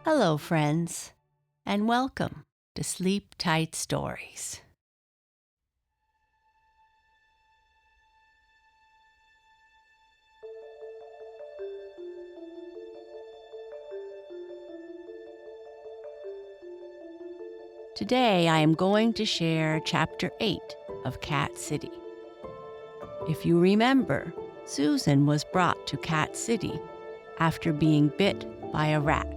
Hello, friends, and welcome to Sleep Tight Stories. Today, I am going to share Chapter 8 of Cat City. If you remember, Susan was brought to Cat City after being bit by a rat.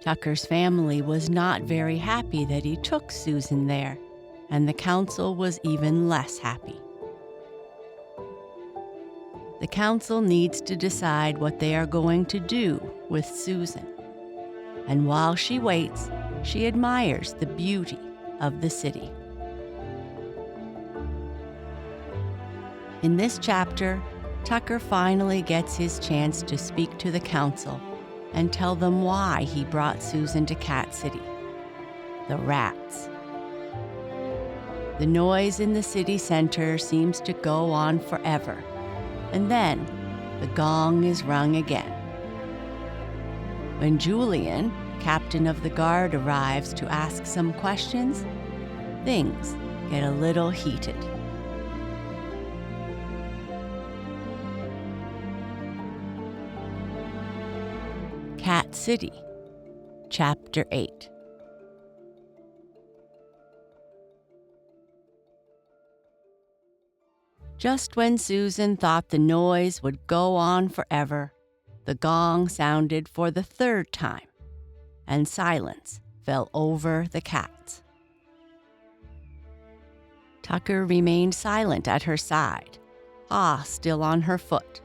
Tucker's family was not very happy that he took Susan there, and the council was even less happy. The council needs to decide what they are going to do with Susan, and while she waits, she admires the beauty of the city. In this chapter, Tucker finally gets his chance to speak to the council and tell them why he brought Susan to Cat City. The rats. The noise in the city center seems to go on forever, and then the gong is rung again. When Julian, captain of the guard, arrives to ask some questions, things get a little heated. Cat City, Chapter 8. Just when Susan thought the noise would go on forever, the gong sounded for the third time, and silence fell over the cats. Tucker remained silent at her side, paw still on her foot,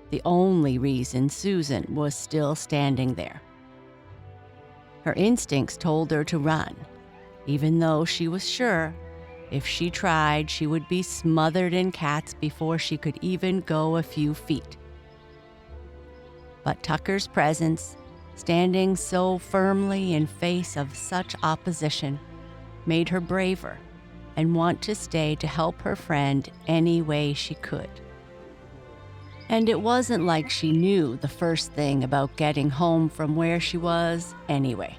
the only reason Susan was still standing there. Her instincts told her to run, even though she was sure if she tried, she would be smothered in cats before she could even go a few feet. But Tucker's presence, standing so firmly in face of such opposition, made her braver and want to stay to help her friend any way she could. And it wasn't like she knew the first thing about getting home from where she was anyway.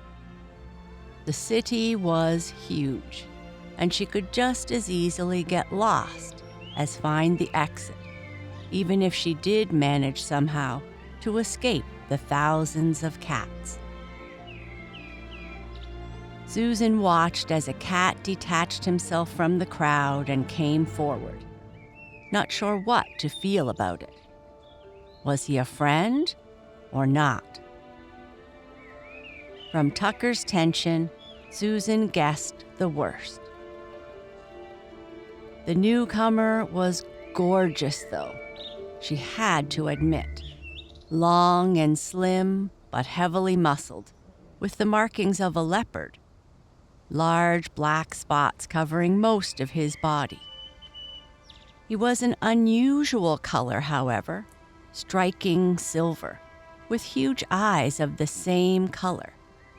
The city was huge, and she could just as easily get lost as find the exit, even if she did manage somehow to escape the thousands of cats. Susan watched as a cat detached himself from the crowd and came forward, not sure what to feel about it. Was he a friend or not? From Tucker's tension, Susan guessed the worst. The newcomer was gorgeous, though, she had to admit. Long and slim, but heavily muscled, with the markings of a leopard. Large black spots covering most of his body. He was an unusual color, however, striking silver, with huge eyes of the same color,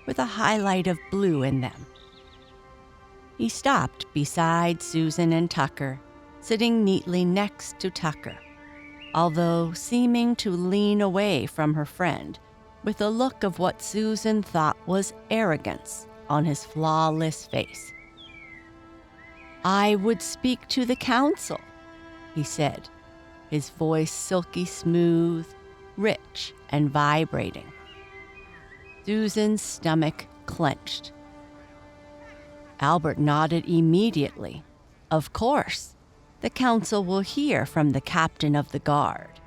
with a highlight of blue in them. He stopped beside Susan and Tucker, sitting neatly next to Tucker, although seeming to lean away from her friend, with a look of what Susan thought was arrogance on his flawless face. "I would speak to the council," he said, his voice silky smooth, rich, and vibrating. Susan's stomach clenched. Albert nodded immediately. Of course, the council will hear from the captain of the guard.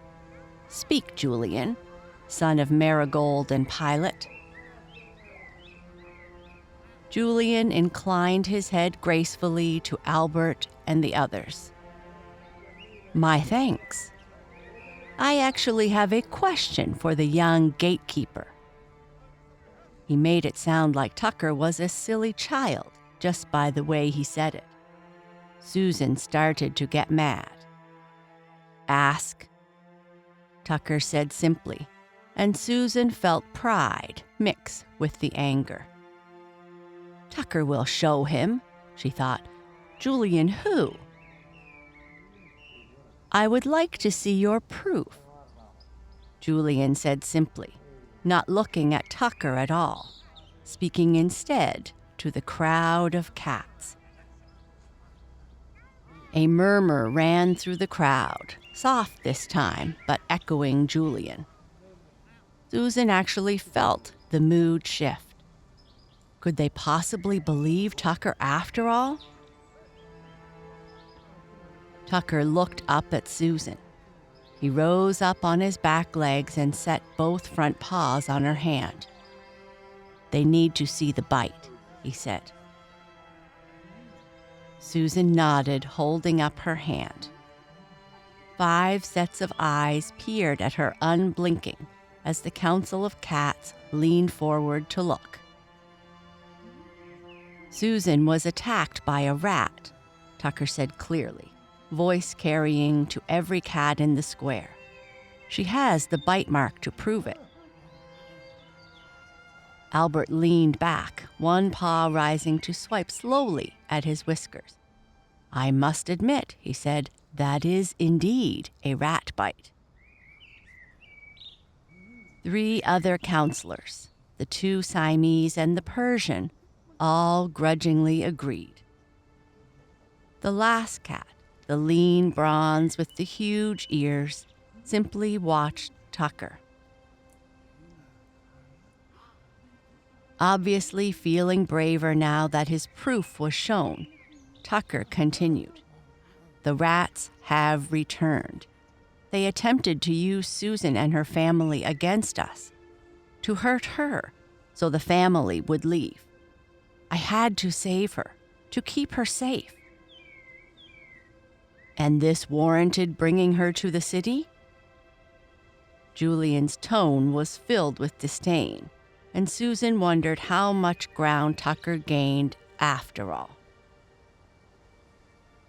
Speak, Julian, son of Marigold and Pilot. Julian inclined his head gracefully to Albert and the others. My thanks. I actually have a question for the young gatekeeper. He made it sound like Tucker was a silly child just by the way he said it. Susan started to get mad. Ask, Tucker said simply, and Susan felt pride mix with the anger. Tucker will show him, she thought. Julian who? I would like to see your proof, Julian said simply, not looking at Tucker at all, speaking instead to the crowd of cats. A murmur ran through the crowd, soft this time, but echoing Julian. Susan actually felt the mood shift. Could they possibly believe Tucker after all? Tucker looked up at Susan. He rose up on his back legs and set both front paws on her hand. "They need to see the bite," he said. Susan nodded, holding up her hand. 5 sets of eyes peered at her unblinking as the council of cats leaned forward to look. Susan was attacked by a rat, Tucker said clearly, voice carrying to every cat in the square. She has the bite mark to prove it. Albert leaned back, one paw rising to swipe slowly at his whiskers. "I must admit," he said, "that is indeed a rat bite." 3 other counselors, the 2 Siamese and the Persian, all grudgingly agreed. The last cat, the lean bronze with the huge ears, simply watched Tucker. Obviously feeling braver now that his proof was shown, Tucker continued. "The rats have returned. They attempted to use Susan and her family against us, to hurt her so the family would leave. I had to save her, to keep her safe." "And this warranted bringing her to the city?" Julian's tone was filled with disdain, and Susan wondered how much ground Tucker gained after all.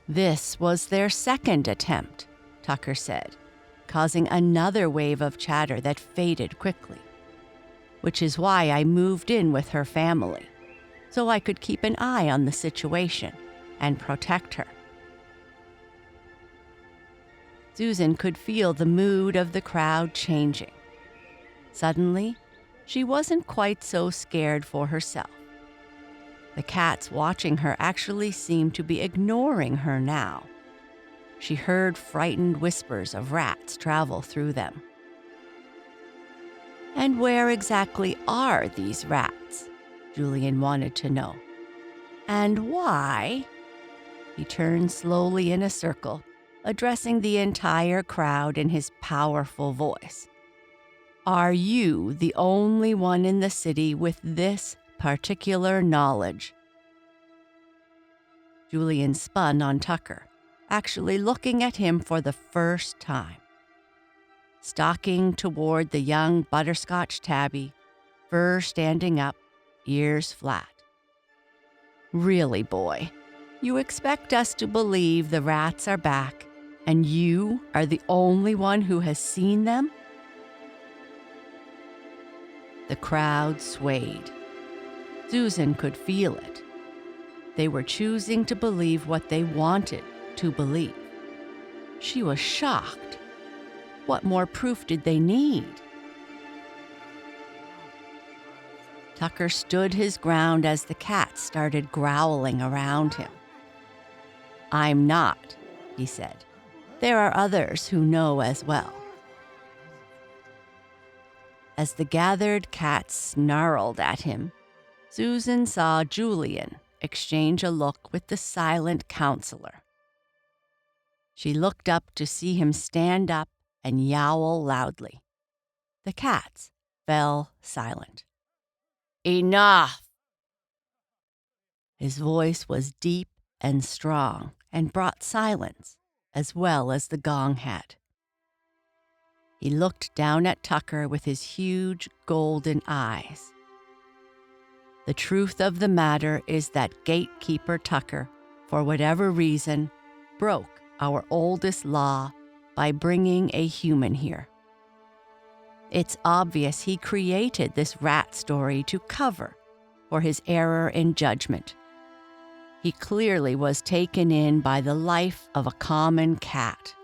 "This was their second attempt," Tucker said, causing another wave of chatter that faded quickly. "Which is why I moved in with her family, so I could keep an eye on the situation and protect her." Susan could feel the mood of the crowd changing. Suddenly, she wasn't quite so scared for herself. The cats watching her actually seemed to be ignoring her now. She heard frightened whispers of rats travel through them. "And where exactly are these rats?" Julian wanted to know. "And why?" He turned slowly in a circle, addressing the entire crowd in his powerful voice. "Are you the only one in the city with this particular knowledge?" Julian spun on Tucker, actually looking at him for the first time. Stalking toward the young butterscotch tabby, fur standing up, ears flat. "Really, boy, you expect us to believe the rats are back, and you are the only one who has seen them?" The crowd swayed. Susan could feel it. They were choosing to believe what they wanted to believe. She was shocked. What more proof did they need? Tucker stood his ground as the cats started growling around him. "I'm not," he said. "There are others who know as well." As the gathered cats snarled at him, Susan saw Julian exchange a look with the silent counselor. She looked up to see him stand up and yowl loudly. The cats fell silent. "Enough!" His voice was deep and strong and brought silence, as well as the gong had. He looked down at Tucker with his huge golden eyes. "The truth of the matter is that gatekeeper Tucker, for whatever reason, broke our oldest law by bringing a human here. It's obvious he created this rat story to cover for his error in judgment. He clearly was taken in by the life of a common cat."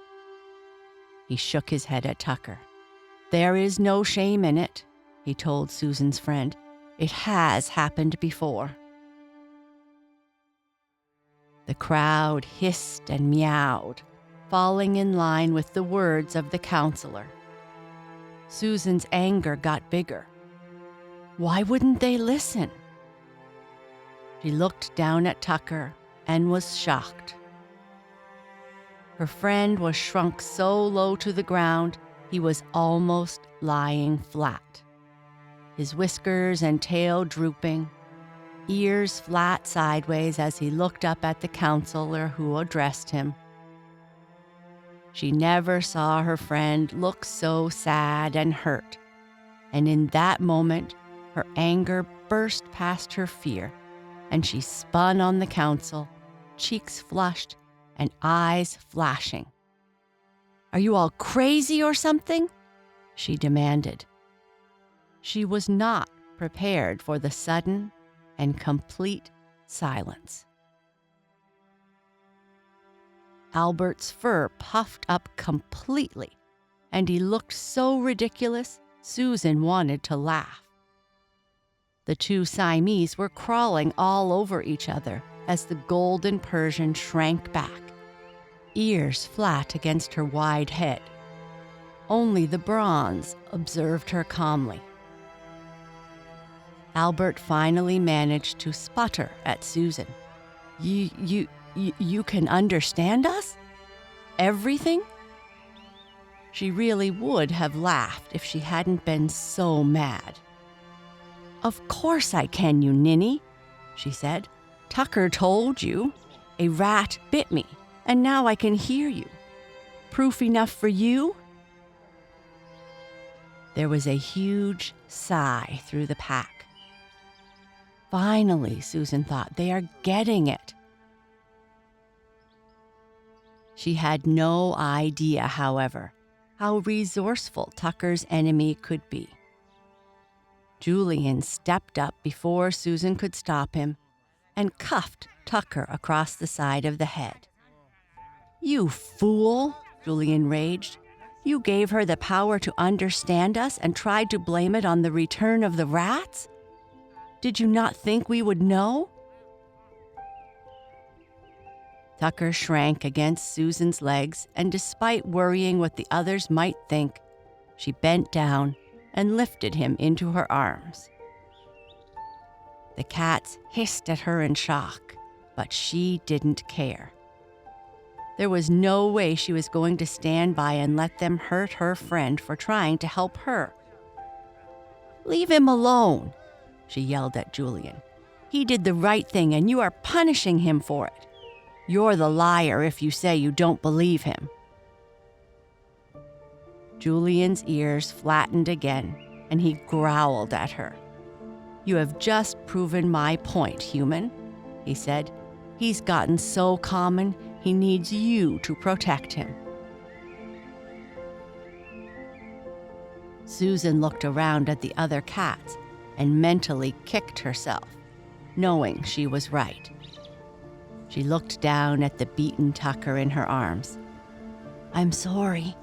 He shook his head at Tucker. "There is no shame in it," he told Susan's friend. "It has happened before." The crowd hissed and meowed, falling in line with the words of the counselor. Susan's anger got bigger. Why wouldn't they listen? She looked down at Tucker and was shocked. Her friend was shrunk so low to the ground, he was almost lying flat. His whiskers and tail drooping, ears flat sideways as he looked up at the counselor who addressed him. She never saw her friend look so sad and hurt, and in that moment, her anger burst past her fear, and she spun on the counsel, cheeks flushed and eyes flashing. "Are you all crazy or something?" she demanded. She was not prepared for the sudden and complete silence. Albert's fur puffed up completely, and he looked so ridiculous, Susan wanted to laugh. The two Siamese were crawling all over each other as the golden Persian shrank back, ears flat against her wide head. Only the bronze observed her calmly. Albert finally managed to sputter at Susan. You can understand us? Everything?" She really would have laughed if she hadn't been so mad. "Of course I can, you ninny," she said. "Tucker told you. A rat bit me, and now I can hear you. Proof enough for you?" There was a huge sigh through the pack. Finally, Susan thought, they are getting it. She had no idea, however, how resourceful Tucker's enemy could be. Julian stepped up before Susan could stop him and cuffed Tucker across the side of the head. "You fool," Julian raged. "You gave her the power to understand us and tried to blame it on the return of the rats? Did you not think we would know?" Tucker shrank against Susan's legs, and despite worrying what the others might think, she bent down and lifted him into her arms. The cats hissed at her in shock, but she didn't care. There was no way she was going to stand by and let them hurt her friend for trying to help her. "Leave him alone," she yelled at Julian. "He did the right thing, and you are punishing him for it. You're the liar if you say you don't believe him." Julian's ears flattened again, and he growled at her. "You have just proven my point, human," he said. "He's gotten so common, he needs you to protect him." Susan looked around at the other cats and mentally kicked herself, knowing she was right. She looked down at the beaten Tucker in her arms. "I'm sorry,"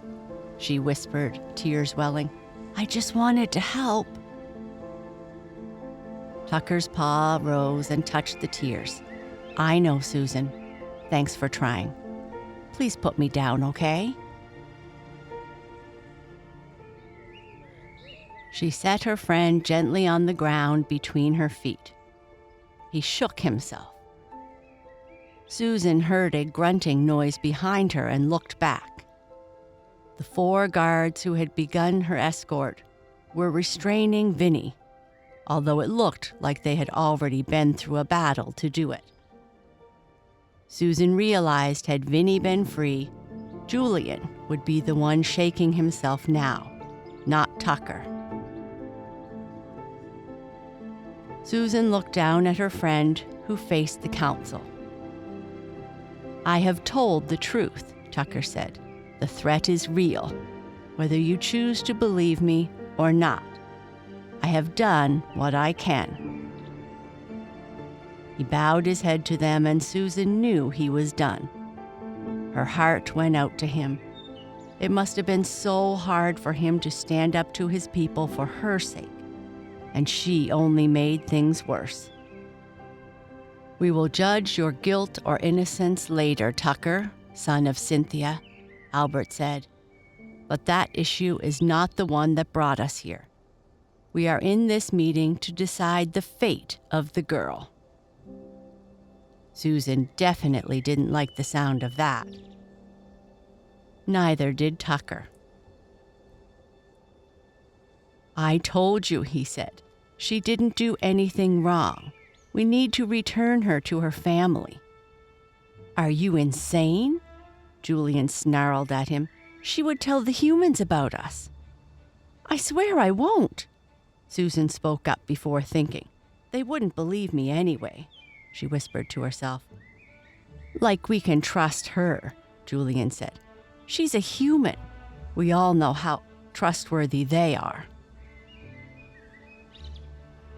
she whispered, tears welling. "I just wanted to help." Tucker's paw rose and touched the tears. "I know, Susan. Thanks for trying. Please put me down, okay?" She set her friend gently on the ground between her feet. He shook himself. Susan heard a grunting noise behind her and looked back. The 4 guards who had begun her escort were restraining Vinny, although it looked like they had already been through a battle to do it. Susan realized had Vinny been free, Julian would be the one shaking himself now, not Tucker. Susan looked down at her friend who faced the council. "I have told the truth," Tucker said. "The threat is real, whether you choose to believe me or not. I have done what I can." He bowed his head to them, and Susan knew he was done. Her heart went out to him. It must have been so hard for him to stand up to his people for her sake, and she only made things worse. "We will judge your guilt or innocence later, Tucker, son of Cynthia," Albert said. "But that issue is not the one that brought us here. We are in this meeting to decide the fate of the girl." Susan definitely didn't like the sound of that. Neither did Tucker. "I told you," he said. "She didn't do anything wrong. We need to return her to her family." "Are you insane?" Julian snarled at him. "She would tell the humans about us." "I swear I won't," Susan spoke up before thinking. "They wouldn't believe me anyway," she whispered to herself. "Like we can trust her," Julian said. "She's a human. We all know how trustworthy they are."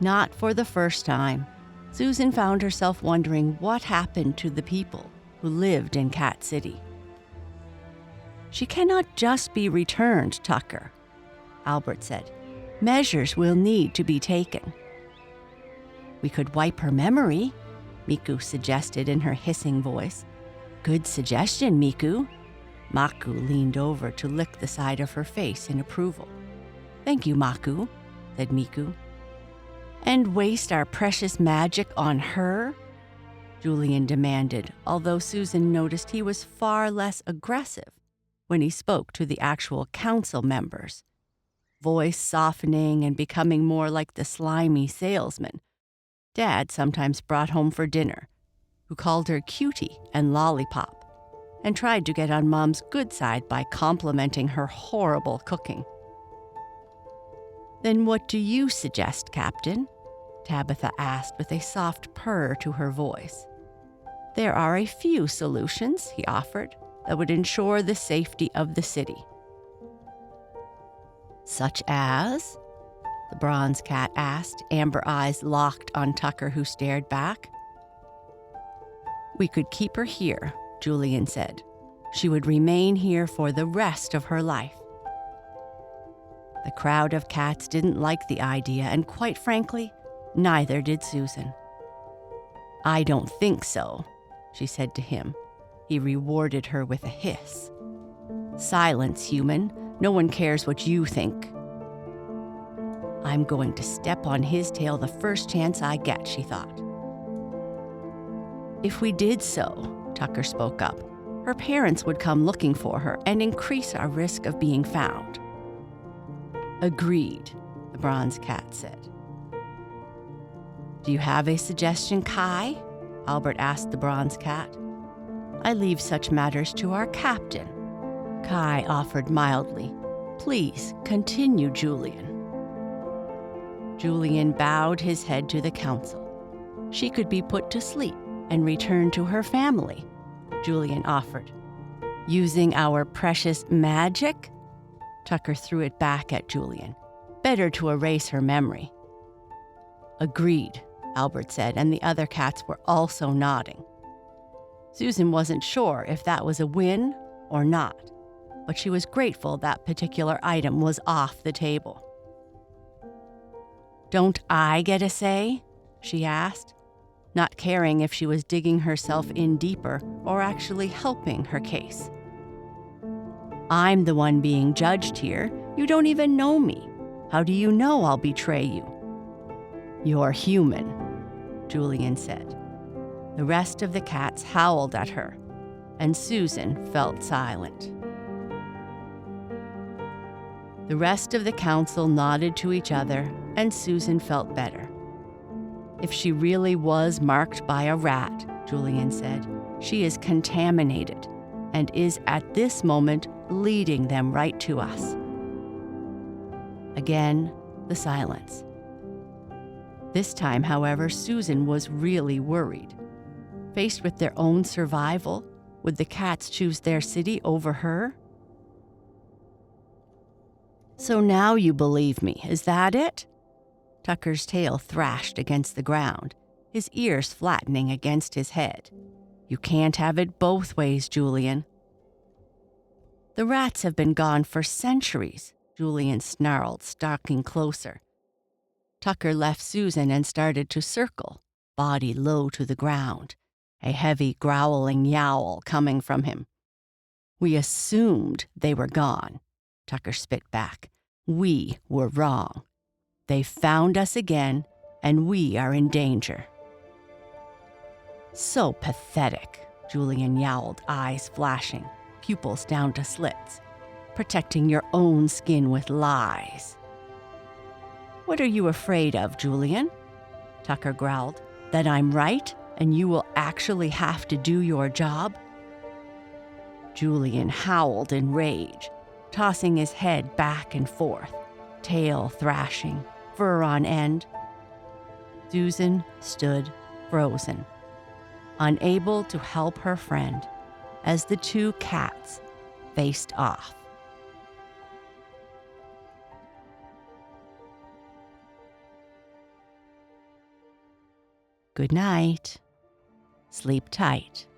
Not for the first time, Susan found herself wondering what happened to the people who lived in Cat City. "She cannot just be returned, Tucker," Albert said. "Measures will need to be taken." "We could wipe her memory," Miku suggested in her hissing voice. "Good suggestion, Miku." Maku leaned over to lick the side of her face in approval. "Thank you, Maku," said Miku. "And waste our precious magic on her?" Julian demanded, although Susan noticed he was far less aggressive when he spoke to the actual council members, voice softening and becoming more like the slimy salesman Dad sometimes brought home for dinner, who called her cutie and lollipop, and tried to get on Mom's good side by complimenting her horrible cooking. "Then what do you suggest, Captain?" Tabitha asked with a soft purr to her voice. "There are a few solutions," he offered, "that would ensure the safety of the city." "Such as?" the bronze cat asked, amber eyes locked on Tucker, who stared back. "We could keep her here," Julian said. "She would remain here for the rest of her life." The crowd of cats didn't like the idea, and quite frankly, neither did Susan. "I don't think so," she said to him. He rewarded her with a hiss. "Silence, human. No one cares what you think." "I'm going to step on his tail the first chance I get," she thought. "If we did so," Tucker spoke up, "her parents would come looking for her and increase our risk of being found." "Agreed," the bronze cat said. "Do you have a suggestion, Kai?" Albert asked the bronze cat. "I leave such matters to our captain," Kai offered mildly. "Please continue, Julian." Julian bowed his head to the council. "She could be put to sleep and returned to her family," Julian offered. "Using our precious magic?" Tucker threw it back at Julian. "Better to erase her memory." "Agreed," Albert said, and the other cats were also nodding. Susan wasn't sure if that was a win or not, but she was grateful that particular item was off the table. "Don't I get a say?" she asked, not caring if she was digging herself in deeper or actually helping her case. "I'm the one being judged here. You don't even know me. How do you know I'll betray you?" "You're human," Julian said. The rest of the cats howled at her, and Susan felt silent. The rest of the council nodded to each other, and Susan felt better. "If she really was marked by a rat," Julian said, "she is contaminated and is at this moment leading them right to us." Again, the silence. This time, however, Susan was really worried. Faced with their own survival, would the cats choose their city over her? "So now you believe me, is that it?" Tucker's tail thrashed against the ground, his ears flattening against his head. "You can't have it both ways, Julian." "The rats have been gone for centuries," Julian snarled, stalking closer. Tucker left Susan and started to circle, body low to the ground, a heavy growling yowl coming from him. We assumed they were gone, Tucker spit back. We were wrong. They found us again, and we are in danger. So pathetic, Julian yowled, eyes flashing, pupils down to slits. Protecting your own skin with lies. What are you afraid of, Julian? Tucker growled. That I'm right and you will actually have to do your job? Julian howled in rage, tossing his head back and forth, tail thrashing, fur on end. Susan stood frozen, unable to help her friend as the two cats faced off. Good night. Sleep tight.